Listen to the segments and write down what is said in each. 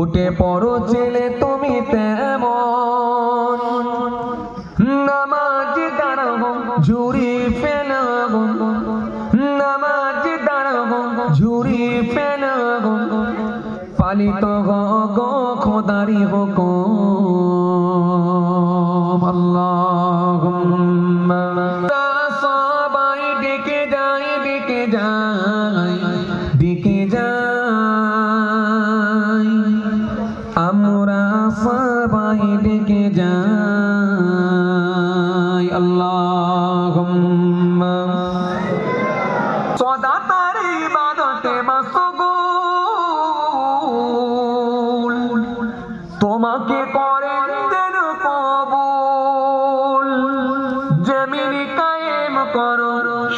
উঠে পড়ো ছেলে তুমি তেমন, নামাজ দাঁড়াবো ঝুরি ফেলাবো, নামাজ দাঁড়াবো ঝুরি ফেলাবো, পালিত গো খোদারি হুকুম। আল্লাহুম্মা সবাই ডেকে যায় ডেকে যায় ডেকে যায়, আমরা সবাই ডেকে যাই। আল্লাহুম্মা সদা তার ইবাদতে মাশগুল, তোমাকে করেন যেন কবুল, জমিনে কায়েম করো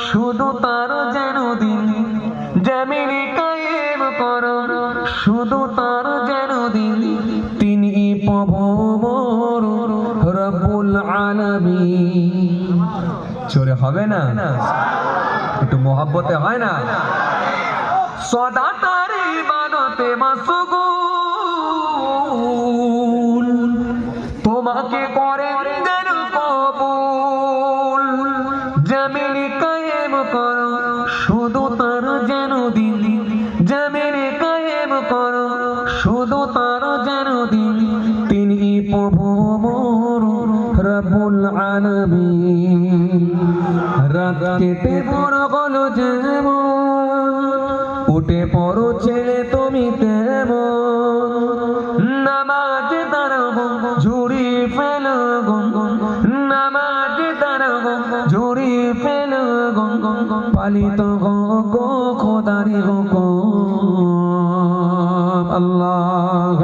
শুধু তার যেন দিন, জমিনে কায়েম করো শুধু তার যেন দিন, তিনি প্রভু মোর রব্বুল আলামিন। চোরে হবে না, একটু মোহাব্বতে হয় না? সদা তার ইবাদতে মাশগুল, তোমাকে করেন যেন কবুল, জমিনে কায়েম করো শুধু তার যেন দিন, জমিনে কায়েম করো শুধু তার যেন দিন, তিনি প্রভু মোর রব্বুল আলামিন। রাত কেটে বড় হলো যেমন, উঠে পড়ো ছেলে তুমি তেমন, নামাজ দাঁড়াবো ঝুরি ফেলবো, নামাজ দাঁড়াবো ঝুরি ফেলবো, পালিত গো খোদারি হুকুম। আল্লাহ